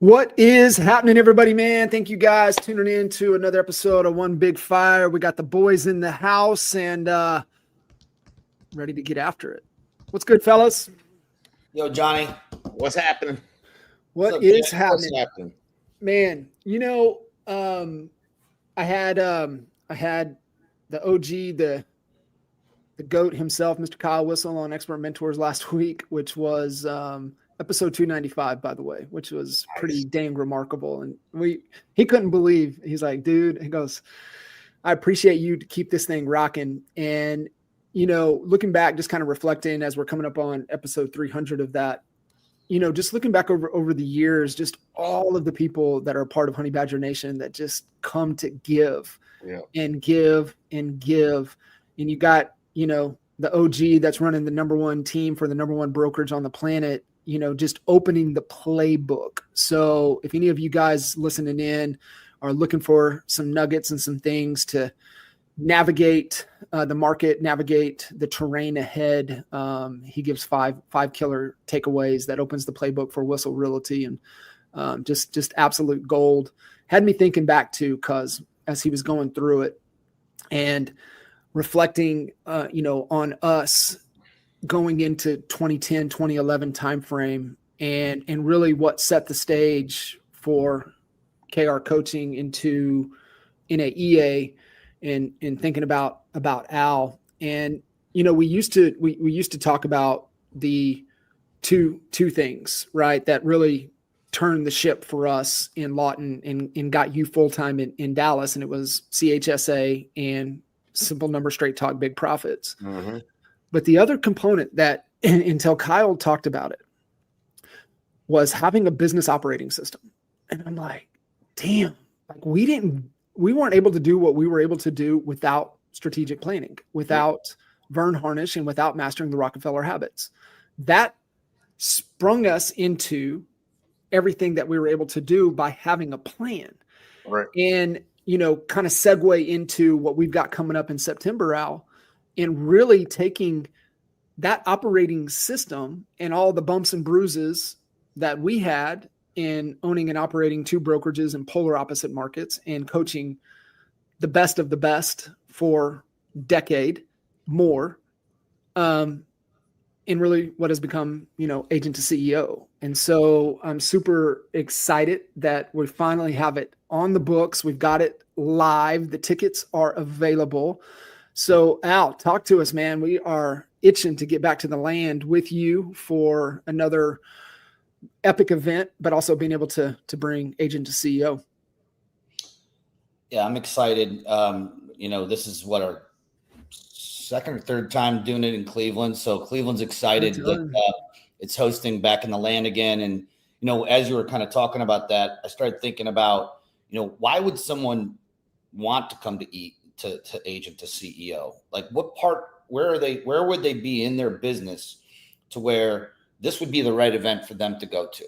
What is happening, everybody, man? Thank you guys tuning in to another episode of One Big Fire. We got the boys in the house and ready to get after it. What's good, fellas? Yo, Johnny, what's happening? What What's up, is Jack? What's happening? happening? Man, I had the OG, the GOAT himself, Mr. Kyle Whistle, on Expert Mentors last week, which was episode 295, by the way, which was pretty dang remarkable. And he couldn't believe, he's like, dude, he goes, I appreciate you to keep this thing rocking. And, looking back, just kind of reflecting as we're coming up on episode 300 of that, just looking back over the years, just all of the people that are part of Honeybadger Nation that just come to give and give and give. And you got, the OG that's running the number one team for the number one brokerage on the planet, just opening the playbook. So if any of you guys listening in are looking for some nuggets and some things to navigate the market, navigate the terrain ahead, he gives five killer takeaways that opens the playbook for Whistle Realty, and just absolute gold. Had me thinking back to, cause as he was going through it and reflecting, on us going into 2010, 2011 timeframe, and really what set the stage for KR coaching into NAEA, and thinking about Al. And we used to talk about the two things, right, that really turned the ship for us in Lawton and got you full-time in Dallas, and it was CHSA and simple number straight talk big profits. Mm-hmm. But the other component that, until Kyle talked about it, was having a business operating system. And I'm like, damn, like we weren't able to do what we were able to do without strategic planning, without Vern Harnish, and without mastering the Rockefeller habits. That sprung us into everything that we were able to do by having a plan. Right. And, kind of segue into what we've got coming up in September, Al, and really taking that operating system and all the bumps and bruises that we had in owning and operating two brokerages in polar opposite markets and coaching the best of the best for a decade more, in really what has become, agent to CEO. And so I'm super excited that we finally have it on the books. We've got it live. The tickets are available. So Al, talk to us, man. We are itching to get back to the land with you for another epic event, but also being able to bring agent to CEO. Yeah, I'm excited. This is what our second or third time doing it in Cleveland. So Cleveland's excited that it's hosting back in the land again. And, as you were kind of talking about that, I started thinking about, why would someone want to come to agent to CEO? Like where would they be in their business to where this would be the right event for them to go to?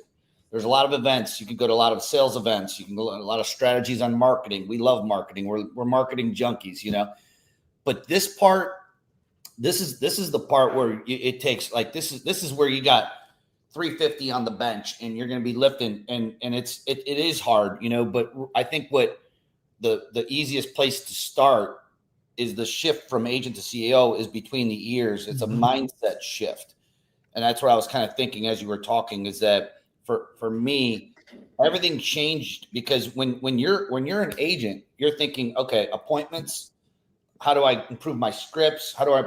There's a lot of events. You can go to a lot of sales events. You can go to a lot of strategies on marketing. We love marketing. We're marketing junkies, but this is the part where it takes, like, this is where you got 350 on the bench and you're going to be lifting, and it is hard, but I think what the easiest place to start is the shift from agent to CEO is between the ears. It's a mindset shift. And that's what I was kind of thinking as you were talking, is that for me, everything changed, because when you're an agent, you're thinking, okay, appointments, how do I improve my scripts? How do I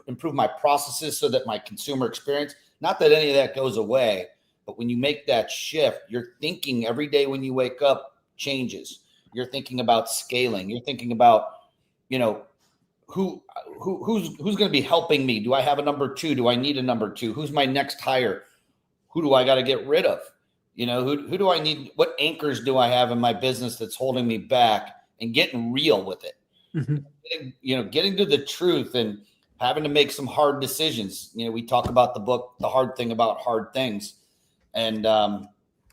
improve my processes so that my consumer experience, not that any of that goes away, but when you make that shift, your thinking every day when you wake up changes. You're thinking about scaling. You're thinking about, who's going to be helping me? Do I have a number two? Do I need a number two? Who's my next hire? Who do I got to get rid of? Who do I need? What anchors do I have in my business that's holding me back? And getting real with it. Mm-hmm. Getting to the truth and having to make some hard decisions. We talk about the book, The Hard Thing About Hard Things. And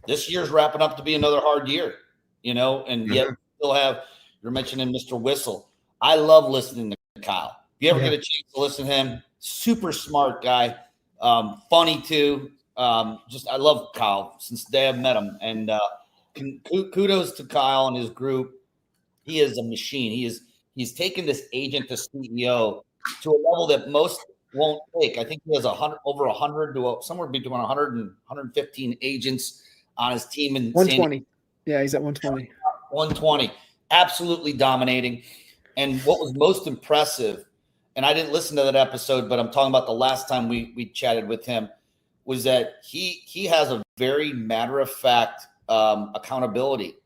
this year's wrapping up to be another hard year, and yet we still have, you're mentioning Mr. Whistle. I love listening to Kyle. If you ever get a chance to listen to him, super smart guy, funny too. I love Kyle since the day I've met him, and kudos to Kyle and his group. He is a machine. He's taken this agent to CEO to a level that most won't take. I think he has over 100 to somewhere between 100 and 115 agents on his team in 120. Yeah, he's at 120. 120. Absolutely dominating. And what was most impressive, and I didn't listen to that episode, but I'm talking about the last time we chatted with him, was that he has a very matter-of-fact accountability.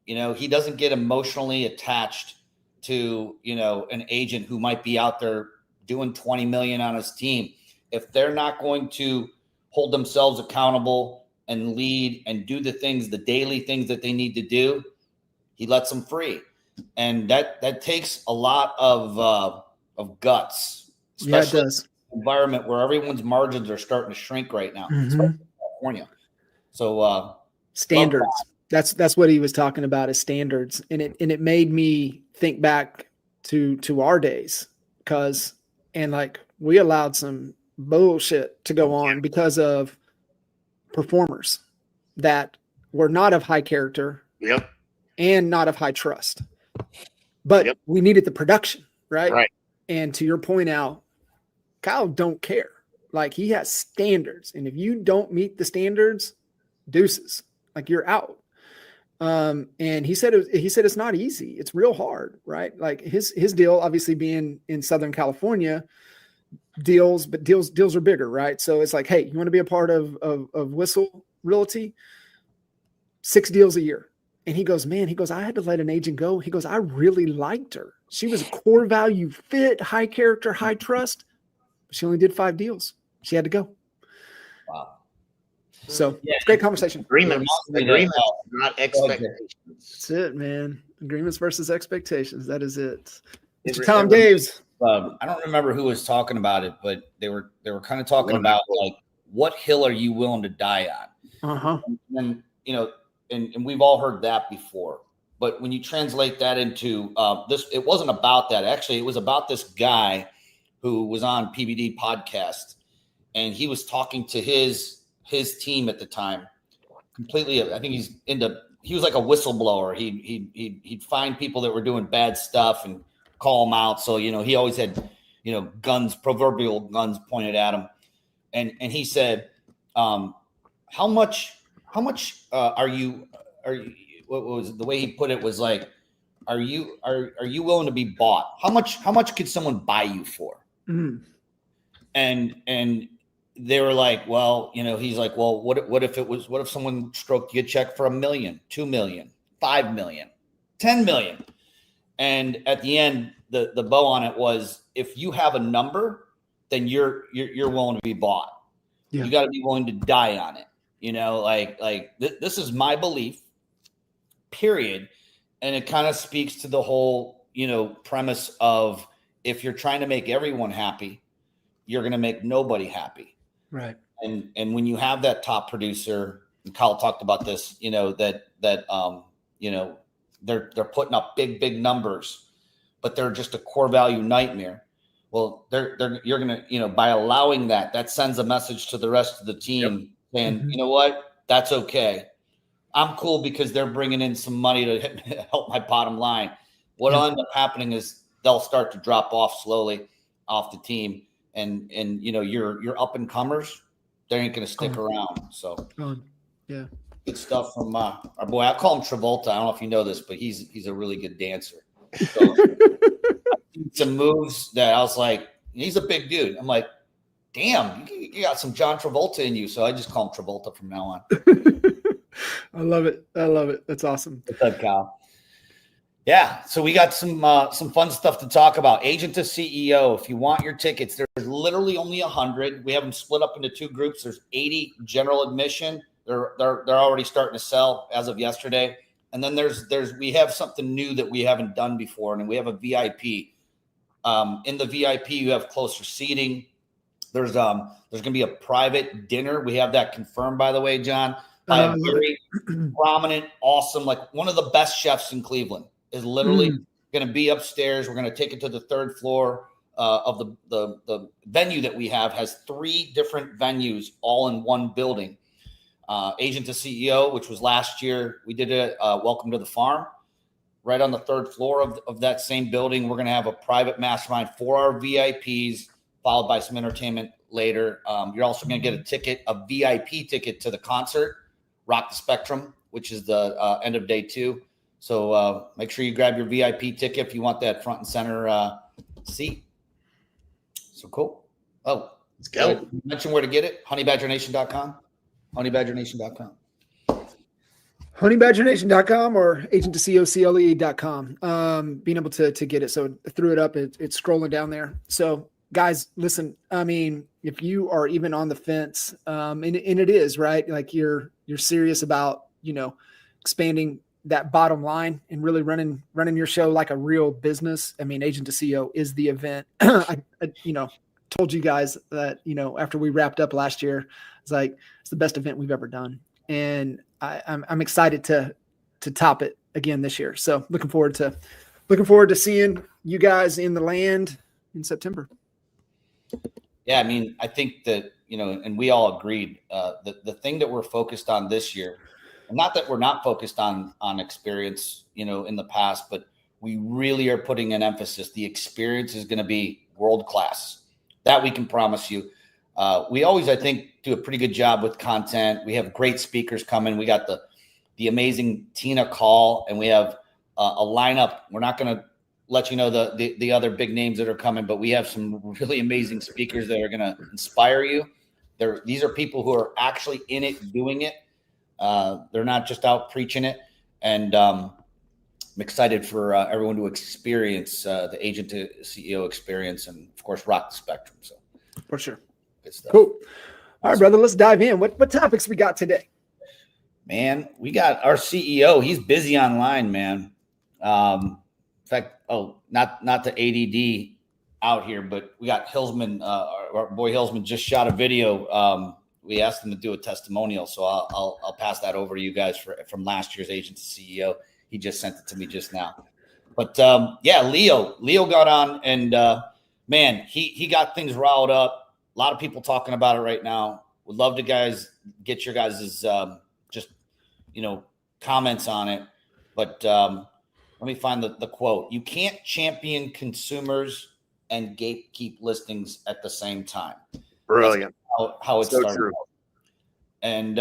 He doesn't get emotionally attached to, an agent who might be out there doing 20 million on his team. If they're not going to hold themselves accountable and lead and do the daily things that they need to do, he lets them free. And that takes a lot of guts, especially it does. in an environment where everyone's margins are starting to shrink right now, especially in California. So standards. That's what he was talking about, is standards. And it made me think back to our days, we allowed some bullshit to go on because of performers that were not of high character. Yep. And not of high trust. But we needed the production, right? Right. And to your point out, Kyle don't care. Like, he has standards. And if you don't meet the standards, deuces. Like, you're out. And he said it's not easy. It's real hard, right? Like, his deal, obviously being in Southern California, deals are bigger, right? So it's like, hey, you want to be a part of Whistle Realty? 6 deals a year. And he goes, I had to let an agent go. He goes, I really liked her. She was a core value fit, high character, high trust. But she only did 5 deals. She had to go. Wow. So it's a great conversation. Agreements, not expectations. That's it, man. Agreements versus expectations. That is it. Mr. Every- Tom every- Daves. I don't remember who was talking about it, but they were kind of talking about, like, what hill are you willing to die on? Uh-huh. And and we've all heard that before. But when you translate that into this, it wasn't about that. Actually, it was about this guy who was on PBD podcast, and he was talking to his team at the time. Completely, I think he was like a whistleblower. He'd find people that were doing bad stuff and call them out. So, he always had, proverbial guns pointed at him. And he said, how much are you, what was the way he put it was like, are you willing to be bought? How much could someone buy you for? Mm. And they were like, well, he's like, well, what if someone stroked you a check for $1 million, $2 million, $5 million, $10 million? And at the end, the bow on it was, if you have a number, then you're willing to be bought. Yeah. You got to be willing to die on it. This is my belief, period. And it kind of speaks to the whole, premise of, if you're trying to make everyone happy, you're going to make nobody happy. Right. And when you have that top producer, and Kyle talked about this, they're putting up big numbers, but they're just a core value nightmare. Well, you're going to, by allowing that sends a message to the rest of the team saying, you know what, that's okay. I'm cool because they're bringing in some money to help my bottom line. What'll end up happening is they'll start to drop off slowly off the team. And your up and comers, they ain't going to stick around. So yeah, good stuff from our boy. I call him Travolta. I don't know if you know this, but he's a really good dancer. So some moves that I was like, he's a big dude. I'm like, damn, you got some John Travolta in you. So I just call him Travolta from now on. I love it. That's awesome. What's up, Kyle? Yeah, so we got some fun stuff to talk about. Agent to CEO. If you want your tickets, there's literally only 100. We have them split up into 2 groups. There's 80 general admission. They're already starting to sell as of yesterday. And then we have something new that we haven't done before, and we have a VIP. In the VIP, you have closer seating. There's going to be a private dinner. We have that confirmed, by the way, John, by a very prominent, awesome, like one of the best chefs in Cleveland. Is literally going to be upstairs. We're going to take it to the 3rd floor the venue that we have has 3 different venues all in one building. Agent to CEO, which was last year. We did it Welcome to the Farm, right on the 3rd floor of that same building. We're going to have a private mastermind for our VIPs, followed by some entertainment later. You're also going to get a VIP ticket to the concert, Rock the Spectrum, which is the end of day 2. So make sure you grab your VIP ticket if you want that front and center seat. So cool. Oh, let's go. Mention where to get it. Honeybadgernation.com. Honeybadgernation.com. Honeybadgernation.com or agent2cocle.com. Being able to get it. So I threw it up. It's scrolling down there. So guys, listen, I mean, if you are even on the fence, and it is, right? Like you're serious about, expanding that bottom line and really running your show like a real business. I mean, Agent to CEO is the event. I told you guys that, after we wrapped up last year, it's like, it's the best event we've ever done. And I'm excited to top it again this year. So looking forward to seeing you guys in the land in September. Yeah. I mean, I think that, and we all agreed the thing that we're focused on this year, not that we're not focused on experience, in the past, but we really are putting an emphasis. The experience is going to be world-class. That we can promise you. We always, I think, do a pretty good job with content. We have great speakers coming. We got the amazing Tina Call, and we have a lineup. We're not going to let you know the other big names that are coming, but we have some really amazing speakers that are going to inspire you. These are people who are actually in it, doing it. They're not just out preaching it. And I'm excited for everyone to experience the Agent to CEO experience and, of course, rock the spectrum. So for sure. Good stuff. Cool. All right, brother, let's dive in. What topics we got today? Man, we got our CEO. He's busy online, man. In fact, not the ADD out here, but we got Hillsman. Our boy Hillsman just shot a video. We asked him to do a testimonial, so I'll pass that over to you guys from last year's Agent to CEO. He just sent it to me just now. But yeah, Leo got on, and man, he got things riled up. A lot of people talking about it right now. Would love to get your guys' just comments on it. But let me find the quote. You can't champion consumers and gatekeep listings at the same time. Brilliant. How it's so started. True. And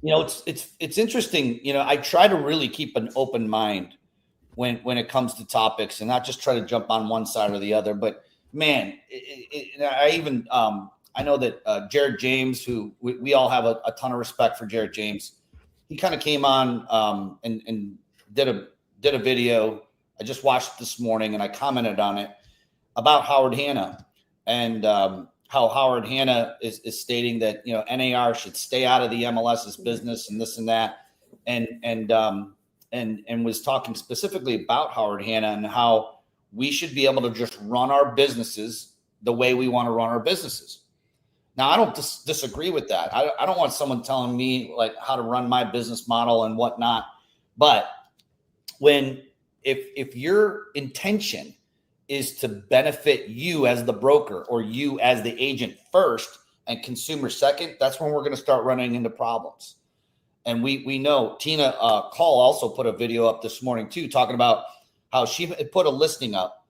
it's interesting. I try to really keep an open mind when it comes to topics, and not just try to jump on one side or the other. But man, I know that Jared James, who we all have a ton of respect for Jared James, he kind of came on and did a video. I just watched this morning, and I commented on it about Howard Hanna, and how Howard Hanna is stating that NAR should stay out of the MLS's business and this and that, and was talking specifically about Howard Hanna and how we should be able to just run our businesses the way we want to run our businesses. Now, I don't disagree with that. I don't want someone telling me like how to run my business model and whatnot. But if your intention is to benefit you as the broker or you as the agent first and consumer second, that's when we're going to start running into problems. And we know Tina Call also put a video up this morning too, talking about how she had put a listing up,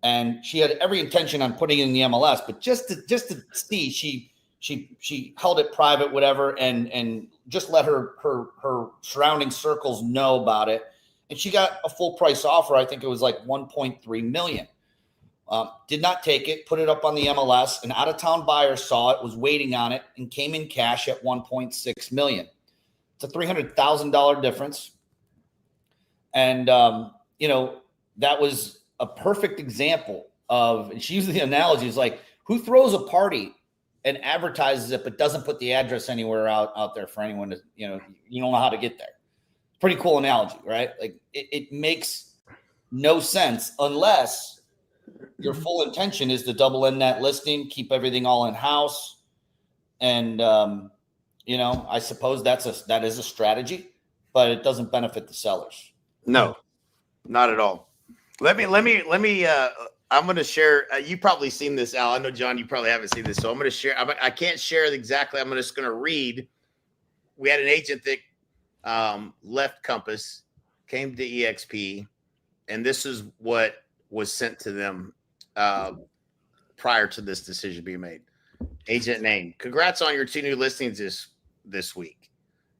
and she had every intention on putting it in the MLS, but just to see, she held it private, whatever, and just let her surrounding circles know about it. And she got a full price offer. I think it was like 1.3 million. Did not take it, put it up on the MLS. An out-of-town buyer saw it, was waiting on it, and came in cash at 1.6 million. It's a $300,000 difference. And, that was a perfect example of, and she used the analogy, is like, who throws a party and advertises it, but doesn't put the address anywhere out there for anyone to, you don't know how to get there. Pretty cool analogy, right? Like it makes no sense unless your full intention is to double in that listing, keep everything all in house. And, I suppose that is a strategy, but it doesn't benefit the sellers. No, not at all. Let me I'm going to share. You probably seen this, Al. I know, John, you probably haven't seen this. So I'm going to share. I can't share exactly. I'm just going to read. We had an agent that left Compass, came to EXP, and this is what was sent to them prior to this decision being made. Agent name. Congrats on your 2 new listings this week.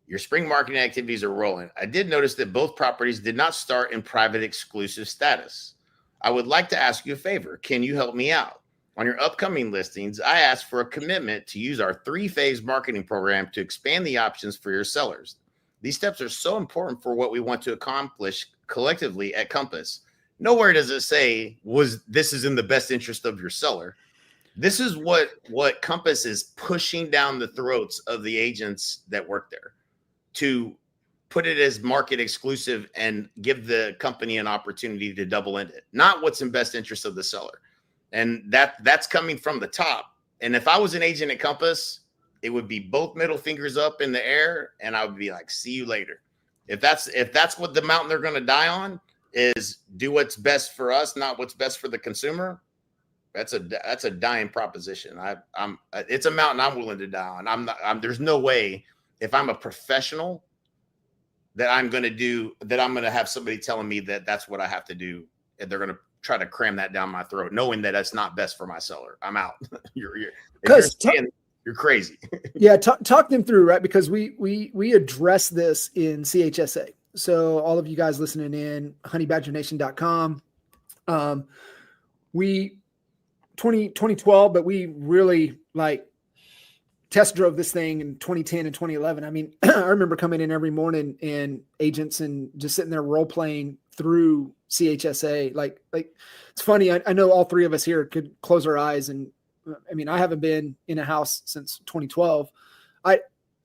Your spring marketing activities are rolling. I did notice that both properties did not start in private exclusive status. I would like to ask you a favor. Can you help me out? On your upcoming listings, I asked for a commitment to use our 3-phase marketing program to expand the options for your sellers. These steps are so important for what we want to accomplish collectively at Compass. Nowhere does it say this is in the best interest of your seller. This is what Compass is pushing down the throats of the agents that work there to put it as market exclusive and give the company an opportunity to double in it, not what's in best interest of the seller. And that's coming from the top. And if I was an agent at Compass, it would be both middle fingers up in the air, and I would be like, see you later. If that's what the mountain they're going to die on is do what's best for us, not what's best for the consumer. That's a dying proposition. It's a mountain I'm willing to die on. There's no way if I'm a professional that I'm going to have somebody telling me that that's what I have to do. And they're going to try to cram that down my throat, knowing that that's not best for my seller. I'm out. You're crazy. Yeah. Talk them through, right? Because we address this in CHSA. So all of you guys listening in, honeybadgernation.com. 2012, but we really test drove this thing in 2010 and 2011. I mean, I remember coming in every morning and agents and just sitting there role playing through CHSA. Like it's funny. I know all 3 of us here could close our eyes. And I mean, I haven't been in a house since 2012.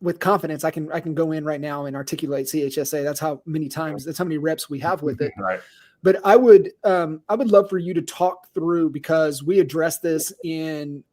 With confidence, I can go in right now and articulate CHSA. That's how many reps we have with it. Right. But I would love for you to talk through, because we address this in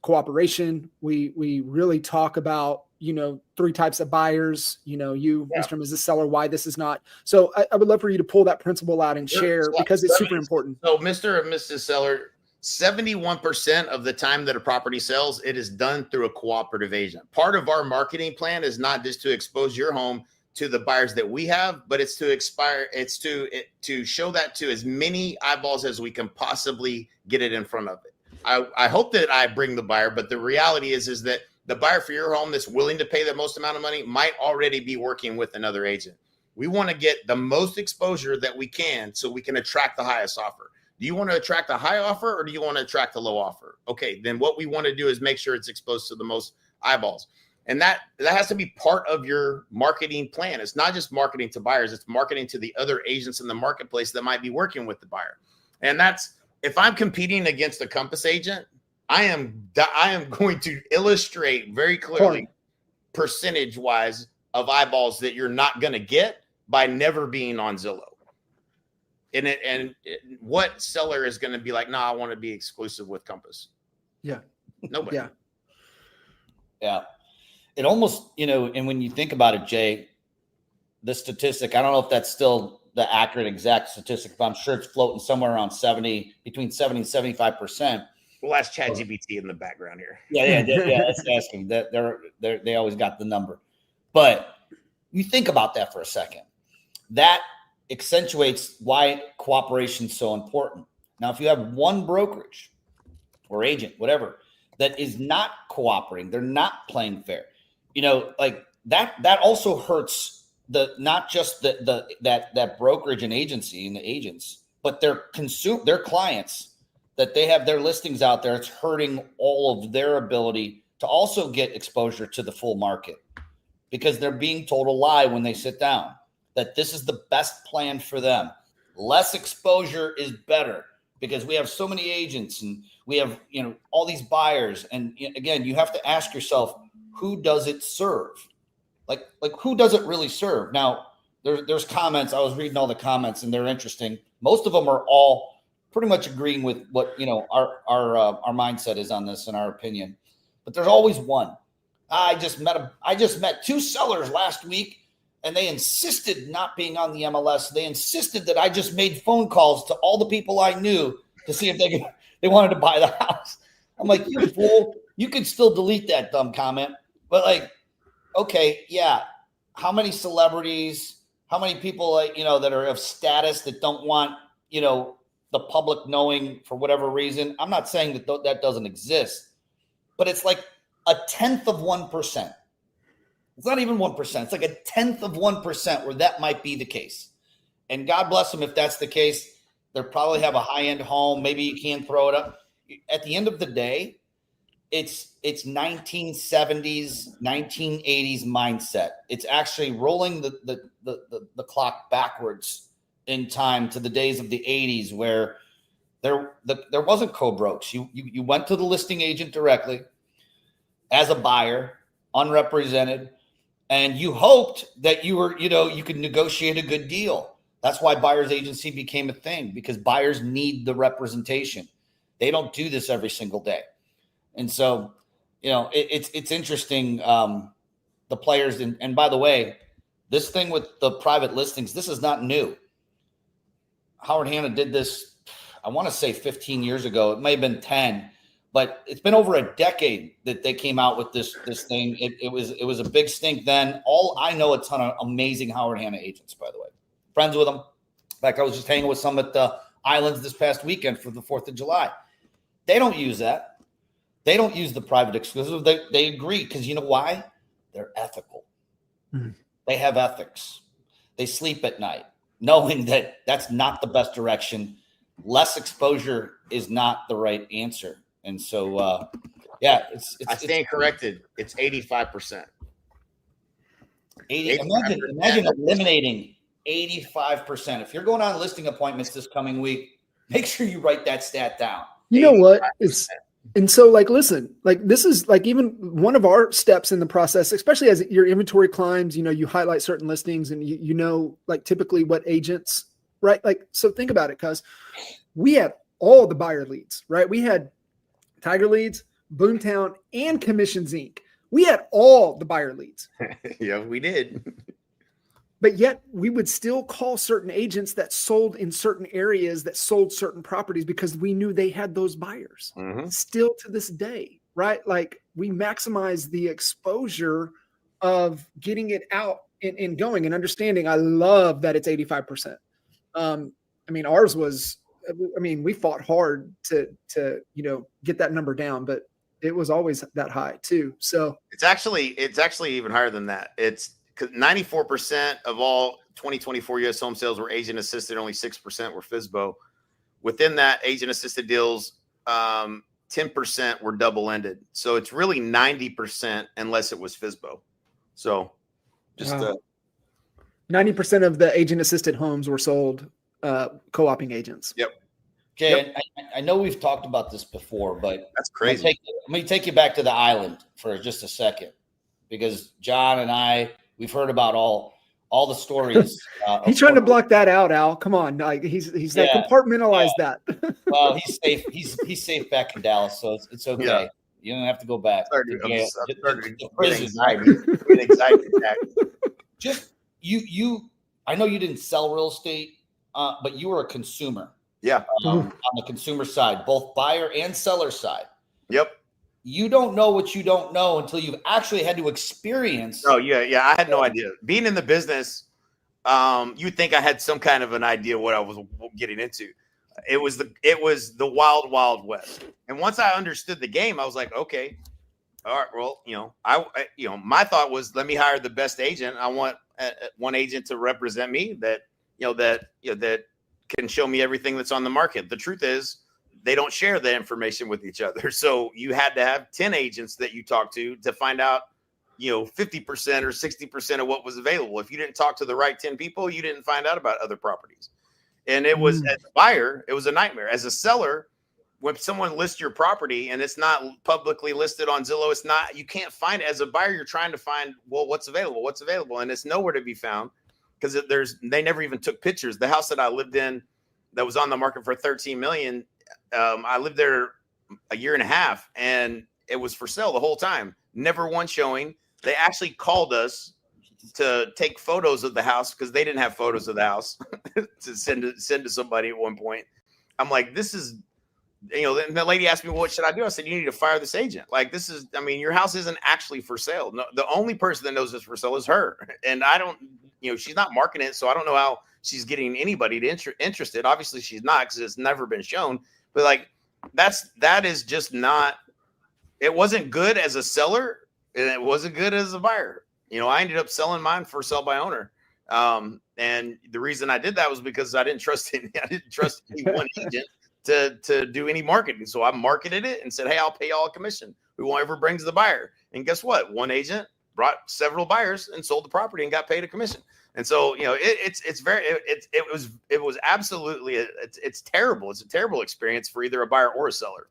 cooperation. We really talk about, 3 types of buyers, Mr. Mrs. Seller, why this is not. So I would love for you to pull that principle out and share, because it's super important. So Mr. and Mrs. Seller, 71% of the time that a property sells, it is done through a cooperative agent. Part of our marketing plan is not just to expose your home to the buyers that we have, but it's to show that to as many eyeballs as we can possibly get it in front of it. I hope that I bring the buyer, but the reality is that the buyer for your home that's willing to pay the most amount of money might already be working with another agent. We want to get the most exposure that we can so we can attract the highest offer. Do you want to attract a high offer, or do you want to attract a low offer? Okay, then what we want to do is make sure it's exposed to the most eyeballs. And that has to be part of your marketing plan. It's not just marketing to buyers, it's marketing to the other agents in the marketplace that might be working with the buyer. And that's, if I'm competing against a Compass agent, I am going to illustrate very clearly percentage wise of eyeballs that you're not going to get by never being on Zillow. What seller is going to be like, no, I want to be exclusive with Compass? Yeah. Nobody. Yeah. It almost, and when you think about it, Jay, the statistic, I don't know if that's still the accurate exact statistic, but I'm sure it's floating somewhere around between 70 and 75%. We'll ask ChatGPT in the background here. Yeah. That's asking that they always got the number. But you think about that for a second. That accentuates why cooperation is so important. Now, if you have one brokerage or agent, whatever, that is not cooperating, they're not playing fair, that also hurts not just that brokerage and agency and the agents, but their clients that they have their listings out there. It's hurting all of their ability to also get exposure to the full market, because they're being told a lie when they sit down that this is the best plan for them. Less exposure is better, because we have so many agents and we have, all these buyers. And again, you have to ask yourself, who does it serve? Like who does it really serve? Now, there's comments. I was reading all the comments and they're interesting. Most of them are all pretty much agreeing with what, our mindset is on this and our opinion. But there's always one. I just met 2 sellers last week, and they insisted not being on the MLS. They insisted that I just made phone calls to all the people I knew to see if they wanted to buy the house. I'm like, you fool, you could still delete that dumb comment. But like, okay, yeah. How many celebrities, how many people, that are of status that don't want, the public knowing for whatever reason? I'm not saying that that doesn't exist, but it's like a 1/10 of 1%. It's not even 1%. It's like a 1/10 of 1% where that might be the case. And God bless them if that's the case. They'll probably have a high-end home. Maybe you can throw it up. At the end of the day, it's 1970s, 1980s mindset. It's actually rolling the clock backwards in time to the days of the 80s where there wasn't co-brokes. You went to the listing agent directly as a buyer, unrepresented, and you hoped that you could negotiate a good deal. That's why buyer's agency became a thing, because buyers need the representation. They don't do this every single day. And so, it's interesting, the players. And by the way, this thing with the private listings, this is not new. Howard Hanna did this, I want to say 15 years ago. It may have been 10, but it's been over a decade that they came out with this thing. It was a big stink then. I know a ton of amazing Howard Hanna agents, by the way. Friends with them. In fact, I was just hanging with some at the Islands this past weekend for the 4th of July. They don't use that. They don't use the private exclusive. They agree, because you know why? They're ethical. Mm-hmm. They have ethics. They sleep at night knowing that that's not the best direction. Less exposure is not the right answer. And so, I stand corrected. It's 85%. 80. Imagine eliminating 85%. If you're going on listing appointments this coming week, make sure you write that stat down. You know what? And so, listen, this is even one of our steps in the process, especially as your inventory climbs, you highlight certain listings and typically what agents, right? So think about it, because we had all the buyer leads, right? We had Tiger Leads, Boomtown, and Commissions Inc. We had all the buyer leads. Yeah, we did. But yet we would still call certain agents that sold in certain areas, that sold certain properties, because we knew they had those buyers. Mm-hmm. Still to this day, right? We maximize the exposure of getting it out and going and understanding. I love that it's 85%. Ours was, we fought hard to get that number down, but it was always that high too. So it's actually even higher than that. It's 94% of all 2024 U.S. home sales were agent assisted. Only 6% were FSBO. Within that, agent assisted deals, 10% were double ended. So it's really 90% unless it was FSBO. So just 90% of the agent assisted homes were sold co-oping agents. Yep. Okay, yep. I know we've talked about this before, but that's crazy. Let me take you back to the island for just a second, because John and we've heard about all the stories. He's trying to block that out, Al. Come on, he's compartmentalize that. Well, he's safe. He's safe back in Dallas, so it's okay. Yeah. You don't have to go back. Just you. I know you didn't sell real estate, but you were a consumer. Yeah. On the consumer side, both buyer and seller side. Yep. You don't know what you don't know until you've actually had to experience. Oh, yeah. I had no idea. Being in the business, you'd think I had some kind of an idea what I was getting into. It was the wild, wild west. And once I understood the game, I was like, okay, all right, well, my thought was, let me hire the best agent. I want one agent to represent me that can show me everything that's on the market. The truth is, they don't share the information with each other. So you had to have 10 agents that you talk to find out, 50% or 60% of what was available. If you didn't talk to the right 10 people, you didn't find out about other properties. And it was, as a buyer, it was a nightmare. As a seller, when someone lists your property and it's not publicly listed on Zillow, you can't find it. As a buyer, you're trying to find, what's available. And it's nowhere to be found, because they never even took pictures. The house that I lived in that was on the market for $13 million, I lived there a year and a half, and it was for sale the whole time. Never one showing. They actually called us to take photos of the house because they didn't have photos of the house to send to somebody at one point. I'm like, this is then the lady asked me, what should I do? I said, you need to fire this agent. Like, this is, I mean, your house isn't actually for sale. No, the only person that knows it's for sale is her. And I don't, she's not marketing it. So I don't know how she's getting anybody to interested. Obviously she's not, because it's never been shown. But like, that is just not, it wasn't good as a seller, and it wasn't good as a buyer. I ended up selling mine for sell by owner. And the reason I did that was because I didn't trust any one agent to do any marketing. So I marketed it and said, hey, I'll pay y'all a commission. Whoever brings the buyer. And guess what? One agent brought several buyers and sold the property and got paid a commission. And so, it was absolutely, it's terrible. It's a terrible experience for either a buyer or a seller.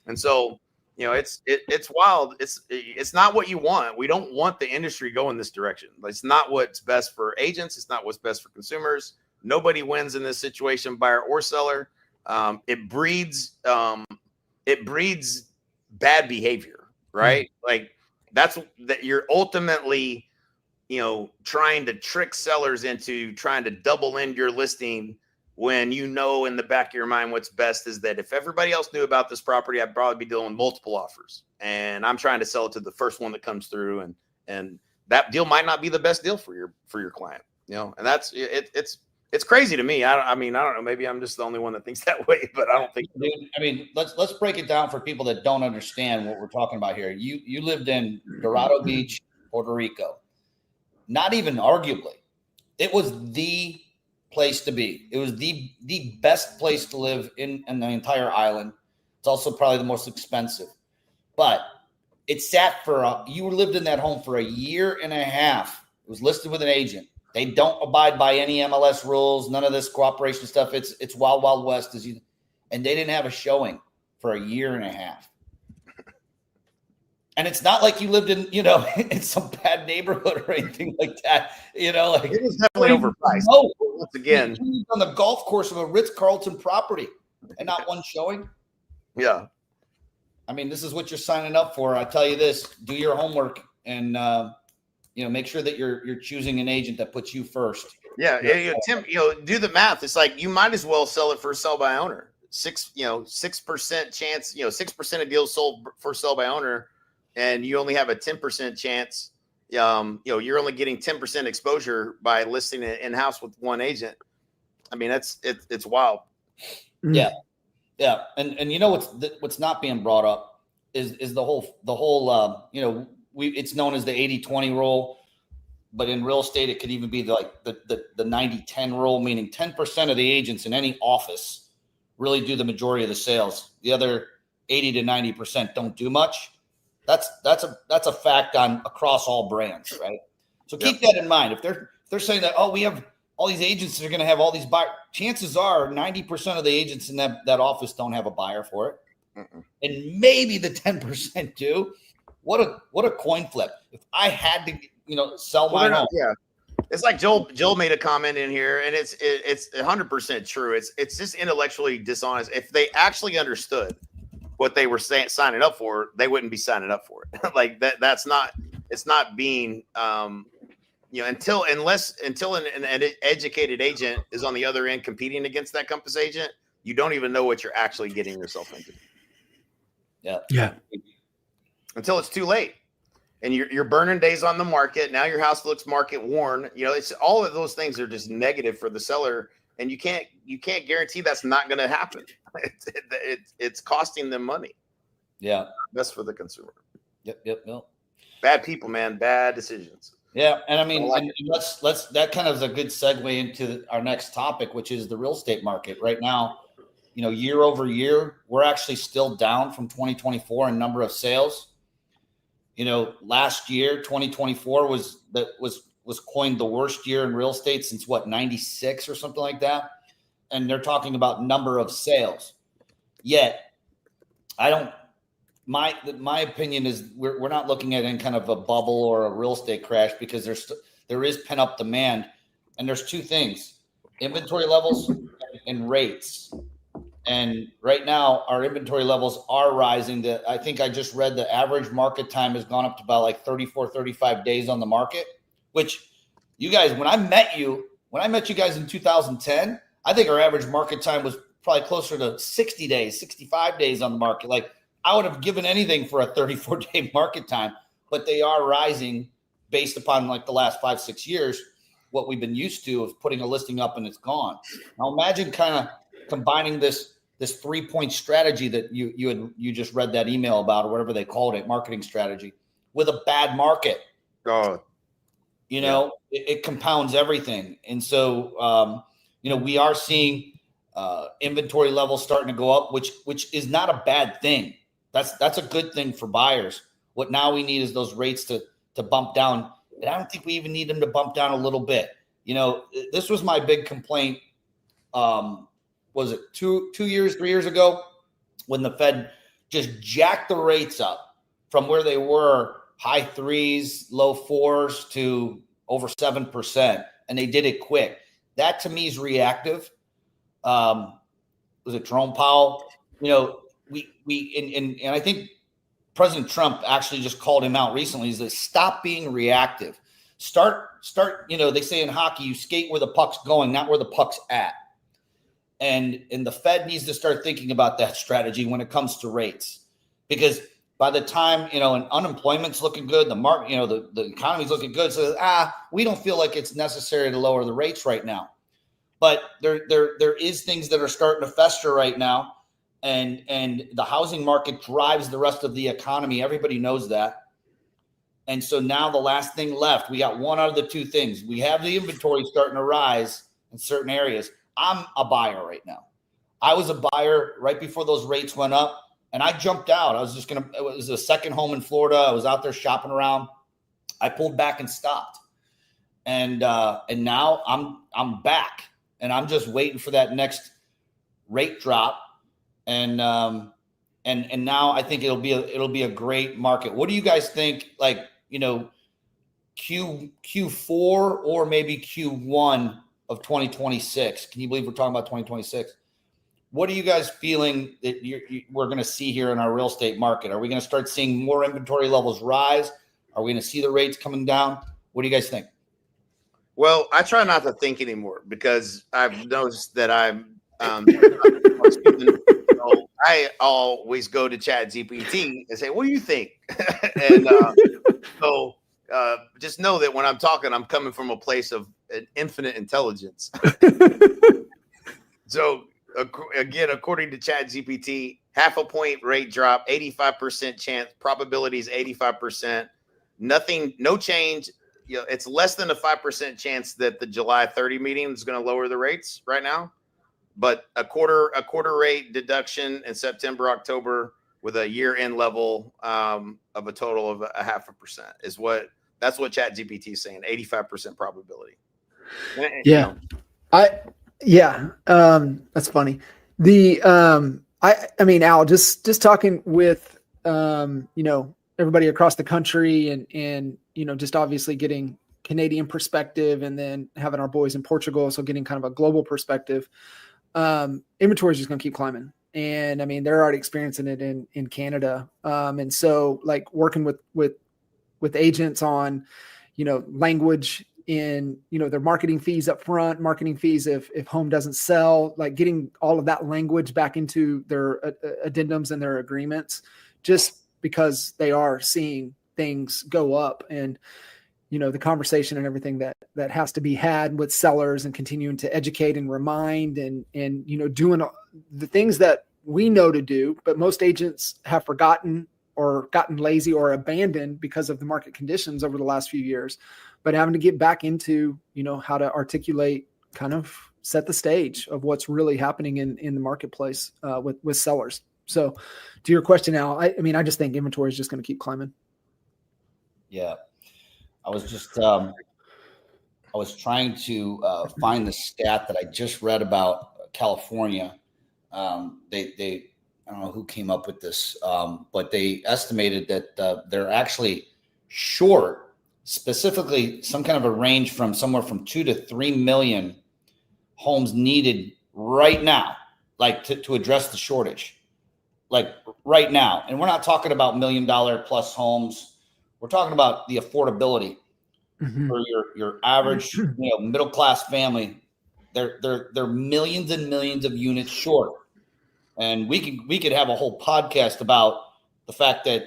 And so, it's wild. It's not what you want. We don't want the industry going this direction. It's not what's best for agents. It's not what's best for consumers. Nobody wins in this situation, buyer or seller. It breeds bad behavior, right? Like that you're ultimately, trying to trick sellers into trying to double end your listing, when in the back of your mind what's best is that if everybody else knew about this property, I'd probably be dealing with multiple offers, and I'm trying to sell it to the first one that comes through, and that deal might not be the best deal for your client, and that's it's crazy to me. I don't know, maybe I'm just the only one that thinks that way, but I don't think so. I mean, let's break it down for people that don't understand what we're talking about here. You lived in Dorado Beach, Puerto Rico. Not even arguably, it was the place to be. It was the best place to live in the entire island. It's also probably the most expensive, but it sat you lived in that home for a year and a half. It was listed with an agent. They don't abide by any MLS rules, none of this cooperation stuff. It's wild, wild west, and they didn't have a showing for a year and a half. And it's not like you lived in, in some bad neighborhood or anything like that. It was definitely overpriced. Once again, on the golf course of a Ritz-Carlton property and not one showing. Yeah. I mean, this is what you're signing up for. I tell you this, do your homework and, make sure that you're choosing an agent that puts you first. Yeah. Tim, do the math. It's like, you might as well sell it for sell by owner. 6% chance, 6% of deals sold for sell by owner. And you only have a 10% chance, you're only getting 10% exposure by listing it in-house with one agent. I mean, it's wild. Yeah. Yeah. And what's not being brought up is the whole, it's known as the 80-20 rule, but in real estate, it could even be like the 90-10 rule, meaning 10% of the agents in any office really do the majority of the sales. The other 80 to 90% don't do much. That's a fact across all brands, right? So keep that in mind. If they're saying that, we have all these agents that are going to have all these buyers, chances are 90% of the agents in that office don't have a buyer for it. Mm-mm. And maybe the 10% do. What a coin flip. If I had to, sell my home. Yeah. It's like Joel made a comment in here, and it's 100% true. It's just intellectually dishonest. If they actually understood what they were signing up for, they wouldn't be signing up for it. Like that's not, it's not being, until an educated agent is on the other end competing against that Compass agent, you don't even know what you're actually getting yourself into. Yeah. Yeah. Until it's too late. And you're burning days on the market. Now your house looks market worn. It's all of those things are just negative for the seller. And you can't guarantee that's not going to happen. It's costing them money. Yeah. Best for the consumer. Yep. Bad people, man. Bad decisions. Yeah. And I mean, let's that kind of is a good segue into our next topic, which is the real estate market right now. Year over year, we're actually still down from 2024 in number of sales. Last year, 2024 was coined the worst year in real estate since 96 or something like that. And they're talking about number of sales. Yet, my opinion is we're not looking at any kind of a bubble or a real estate crash, because there is pent up demand. And there's two things: inventory levels and rates. And right now, our inventory levels are rising. I think I just read the average market time has gone up to about like 34, 35 days on the market, which you guys, when I met you guys in 2010, I think our average market time was probably closer to 60 days, 65 days on the market. Like I would have given anything for a 34-day market time, but they are rising based upon like the last 5-6 years, what we've been used to of putting a listing up and it's gone. Now imagine kind of combining this 3-point strategy that you just read that email about, or whatever they called it, marketing strategy, with a bad market. Oh, It compounds everything. And so, we are seeing inventory levels starting to go up, which is not a bad thing. That's a good thing for buyers. What now we need is those rates to bump down. And I don't think we even need them to bump down a little bit. This was my big complaint. Was it 3 years ago when the Fed just jacked the rates up from where they were high 3s, low 4s to over 7%. And they did it quick. That to me is reactive. Was it Jerome Powell? And I think President Trump actually just called him out recently. He's like, stop being reactive. Start, they say in hockey, you skate where the puck's going, not where the puck's at. And the Fed needs to start thinking about that strategy when it comes to rates, because by the time, and unemployment's looking good, the market, the economy's looking good. So, we don't feel like it's necessary to lower the rates right now. But there is things that are starting to fester right now. And the housing market drives the rest of the economy. Everybody knows that. And so now the last thing left, we got one out of the two things. We have the inventory starting to rise in certain areas. I'm a buyer right now. I was a buyer right before those rates went up, and I jumped out. It was a second home in Florida. I was out there shopping around. I pulled back and stopped. And now I'm back, and I'm just waiting for that next rate drop. And now I think it'll be a great market. What do you guys think? Like, Q4 or maybe Q1 of 2026. Can you believe we're talking about 2026? What are you guys feeling that we're going to see here in our real estate market? Are we going to start seeing more inventory levels rise? Are we going to see the rates coming down? What do you guys think? Well, I try not to think anymore because I've noticed that I always go to ChatGPT and say, what do you think? And so just know that when I'm talking, I'm coming from a place of an infinite intelligence. So again, according to ChatGPT, 0.5 point rate drop, 85% chance, probability is 85%. Nothing, no change. It's less than a 5% chance that the July 30 meeting is going to lower the rates right now. But a quarter rate deduction in September, October with a year-end level of a total of 0.5% that's what ChatGPT is saying. 85% probability. Yeah, that's funny. I mean, Al, just talking with everybody across the country and just obviously getting Canadian perspective and then having our boys in Portugal, so getting kind of a global perspective. Inventory is just going to keep climbing, and I mean they're already experiencing it in Canada, and so like working with agents on language in their marketing fees up front, marketing fees if home doesn't sell, like getting all of that language back into their addendums and their agreements, just because they are seeing things go up, and the conversation and everything that has to be had with sellers, and continuing to educate and remind and doing the things that we know to do, but most agents have forgotten or gotten lazy or abandoned because of the market conditions over the last few years, but having to get back into, how to articulate, kind of set the stage of what's really happening in the marketplace with sellers. So to your question, Al, I mean, I just think inventory is just going to keep climbing. Yeah. I was just, I was trying to find the stat that I just read about California. They I don't know who came up with this, but they estimated that they're actually short, specifically some kind of a range from somewhere from 2 to 3 million homes needed right now, like to address the shortage, like right now. And we're not talking about $1 million plus homes. We're talking about the affordability for your average, middle class family. They're millions and millions of units short. And we could have a whole podcast about the fact that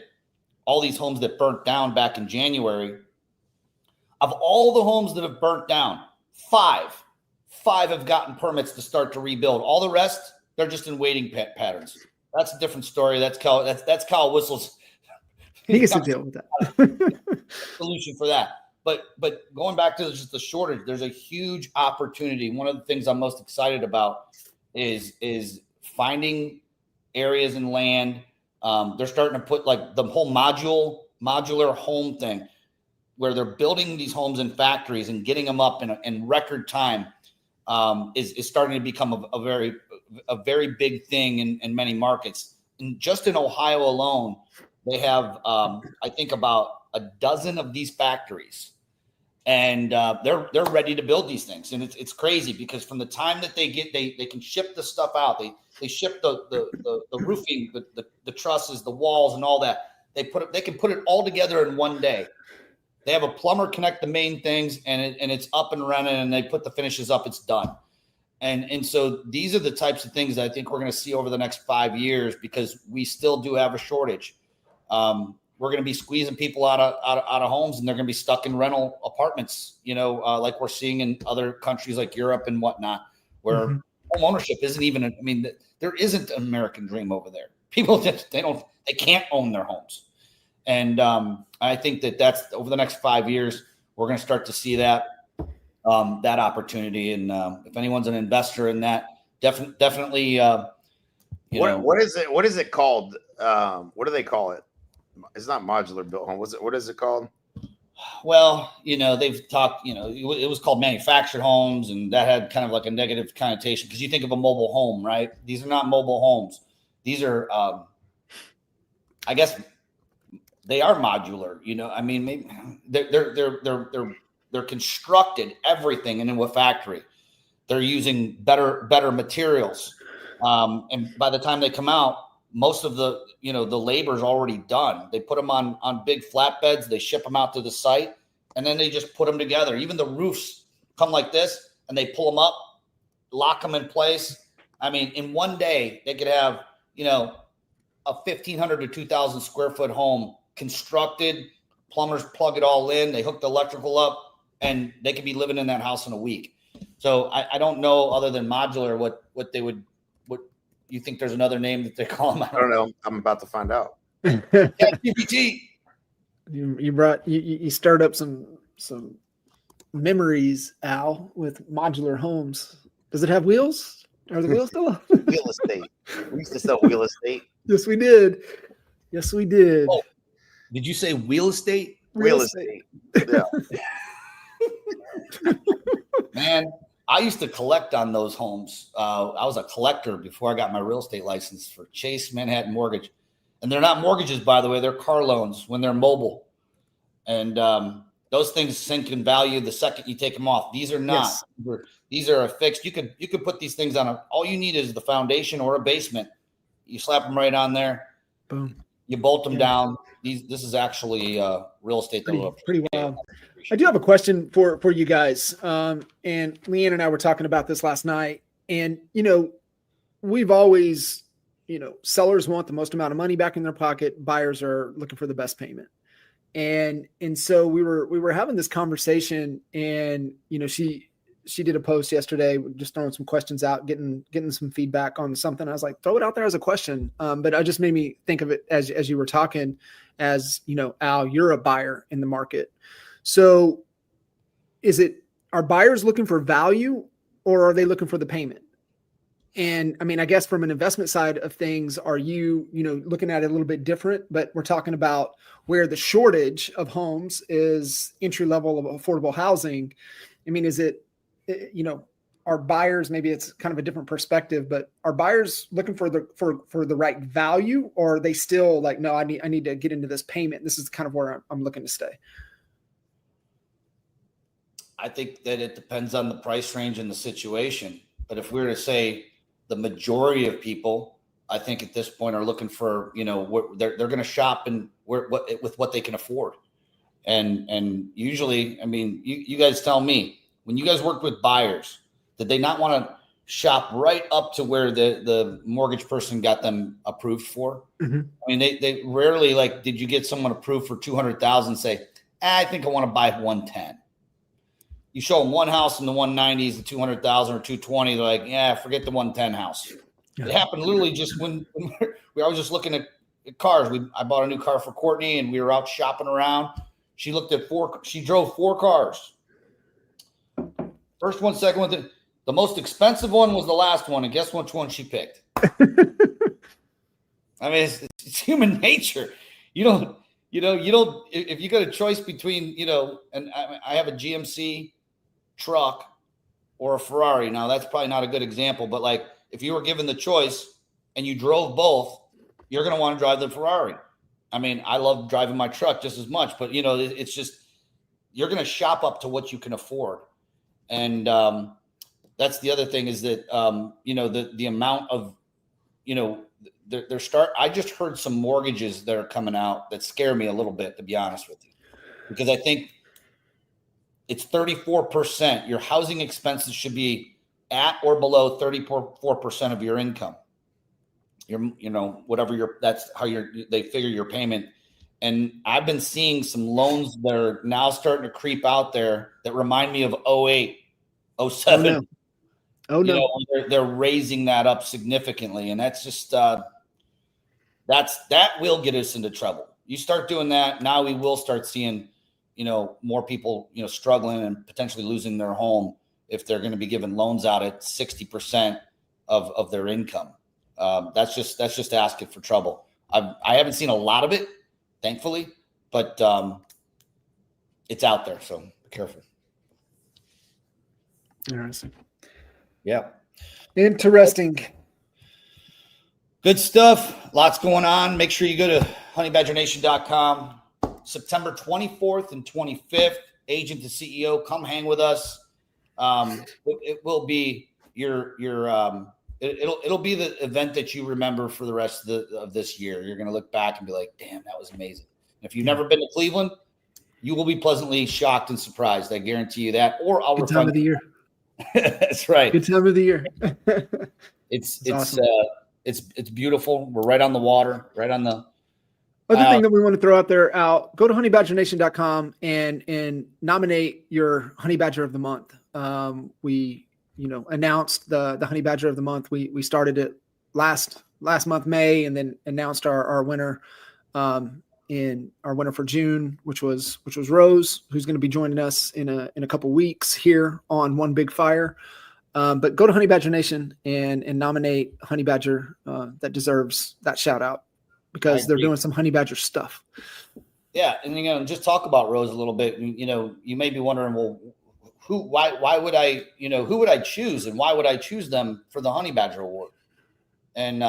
all these homes that burnt down back in January, of all the homes that have burnt down, five have gotten permits to start to rebuild. All the rest, they're just in waiting patterns. That's a different story. That's Kyle Whistle's. He gets to deal with that. Solution for that. But going back to just the shortage, there's a huge opportunity. One of the things I'm most excited about is finding areas and land. They're starting to put like the whole modular home thing, where they're building these homes in factories and getting them up in record time, is starting to become a very big thing in many markets. And just in Ohio alone, they have I think about a dozen of these factories, and they're ready to build these things. And it's crazy because from the time that they can ship the stuff out, they ship the roofing, the trusses, the walls, and all that. They can put it all together in one day. They have a plumber connect the main things, and it's up and running, and they put the finishes up. It's done. And so these are the types of things that I think we're going to see over the next 5 years, because we still do have a shortage. We're going to be squeezing people out of homes, and they're going to be stuck in rental apartments, like we're seeing in other countries like Europe and whatnot, where home ownership isn't even, there isn't an American dream over there. People they can't own their homes. And I think that's over the next 5 years, we're going to start to see that opportunity. And if anyone's an investor in that, definitely, what is it called? What do they call it? It's not modular built home. What is it called? Well, they've talked, it was called manufactured homes, and that had kind of like a negative connotation because you think of a mobile home, right? These are not mobile homes. These are, I guess they are modular, maybe they're constructed everything in a factory. They're using better materials. And by the time they come out, most of the labor is already done. They put them on big flatbeds. They ship them out to the site, and then they just put them together. Even the roofs come like this, and they pull them up, lock them in place. In one day, they could have, a 1,500 to 2,000 square foot home constructed. Plumbers plug it all in. They hook the electrical up, and they could be living in that house in a week. So I don't know, other than modular, what they would. You think there's another name that they call them? I don't know. I'm about to find out. ChatGPT. You stirred up some memories, Al, with modular homes. Does it have wheels? Are the wheels still up? Real estate. We used to sell real estate. Yes, we did. Oh, did you say wheel estate? Real estate. Yeah. Man, I used to collect on those homes. I was a collector before I got my real estate license for Chase Manhattan Mortgage. And they're not mortgages, by the way. They're car loans when they're mobile. And those things sink in value the second you take them off. These are not. Yes. These are affixed. You could put these things on. All you need is the foundation or a basement. You slap them right on there. Boom. You bolt them down. This is actually real estate. Pretty wild. I do have a question for you guys. And Leanne and I were talking about this last night. And, we've always, sellers want the most amount of money back in their pocket. Buyers are looking for the best payment. And so we were having this conversation, and, she did a post yesterday, just throwing some questions out, getting some feedback on something. I was like, throw it out there as a question. But it just made me think of it as you were talking, as, Al, you're a buyer in the market. So are buyers looking for value, or are they looking for the payment? And I guess from an investment side of things, are you, looking at it a little bit different, but we're talking about where the shortage of homes is entry level of affordable housing. Is it, are buyers, maybe it's kind of a different perspective, but are buyers looking for the right value, or are they still like, no, I need to get into this payment. This is kind of where I'm looking to stay. I think that it depends on the price range and the situation. But if we were to say the majority of people, I think at this point are looking for, they're going to shop and with what they can afford. And usually, you guys tell me, when you guys worked with buyers, Did they not want to shop right up to where the mortgage person got them approved for? Mm-hmm. I mean, they rarely, like, did you get someone approved for 200,000 say, I think I want to buy 110. You show them one house in the 190s, the 200,000 or 220. They're like, yeah, forget the 110 house. Yeah. It happened literally just when I was just looking at cars. I bought a new car for Courtney and we were out shopping around. She looked at she drove 4 cars. First one, second one, the most expensive one was the last one. And guess which one she picked? I mean, it's human nature. You don't, if you got a choice between, and I have a GMC truck or a Ferrari. Now that's probably not a good example, but like if you were given the choice and you drove both, you're going to want to drive the Ferrari. I mean, I love driving my truck just as much, but it's just, you're going to shop up to what you can afford. And that's the other thing is that, the amount of, I just heard some mortgages that are coming out that scare me a little bit, to be honest with you, because I think it's 34%. Your housing expenses should be at or below 34% of your income. That's how they figure your payment. And I've been seeing some loans that are now starting to creep out there that remind me of 08, 07. Oh no. They're raising that up significantly. And that's just, that will get us into trouble. You start doing that. Now we will start seeing, more people, struggling and potentially losing their home if they're going to be given loans out at 60% of their income. That's just asking for trouble. I haven't seen a lot of it, thankfully, but it's out there. So be careful. Interesting. Yeah. Interesting. Good stuff. Lots going on. Make sure you go to honeybadgernation.com. September 24th and 25th, Agent to CEO. Come hang with us. It will be it'll be the event that you remember for the rest of this year. You're going to look back and be like, damn, that was amazing. And if you've never been to Cleveland, you will be pleasantly shocked and surprised. I guarantee you that. Or I'll Good time of the year. That's right. Good time of the year. It's awesome. It's beautiful. We're right on the water, right on the other thing that we want to throw out there, go to honeybadgernation.com and nominate your Honey Badger of the Month. We announced the Honey Badger of the Month. We started it last month, May, and then announced our winner in our winner for June, which was Rose, who's going to be joining us in a couple weeks here on One Big Fire. But go to Honey Badger Nation and nominate Honey Badger that deserves that shout out, because they're doing some Honey Badger stuff. Yeah. And, just talk about Rose a little bit. You may be wondering, well, why would I, who would I choose and why would I choose them for the Honey Badger Award? And,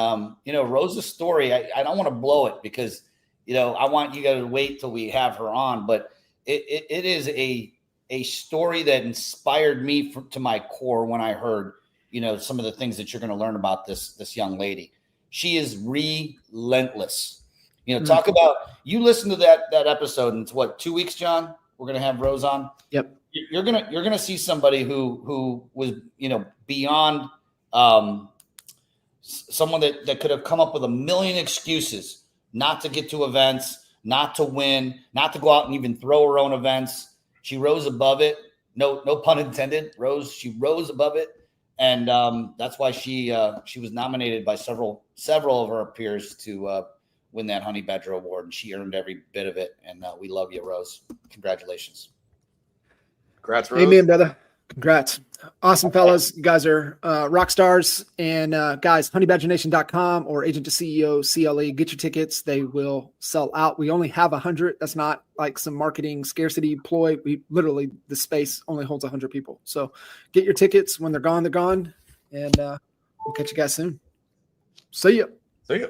Rose's story, I don't want to blow it because, I want you guys to wait till we have her on, but it is a story that inspired me to my core when I heard, some of the things that you're going to learn about this young lady. She is relentless. Talk about, you listen to that episode, and it's what, 2 weeks, John? We're going to have Rose on. Yep. You're gonna see somebody who was beyond someone that could have come up with a million excuses not to get to events, not to win, not to go out and even throw her own events. She rose above it. No pun intended. She rose above it, and that's why she was nominated by several of her peers to win that Honey Badger Award, and she earned every bit of it. And we love you, Rose. Congratulations. Congrats, Rose. Amen, brother. Congrats. Awesome, fellas. You guys are rock stars. And guys, honeybadgernation.com or Agent to CEO CLE. Get your tickets. They will sell out. We only have 100. That's not like some marketing scarcity ploy. We literally, the space only holds 100 people. So get your tickets. When they're gone, they're gone. And we'll catch you guys soon. See ya. See ya.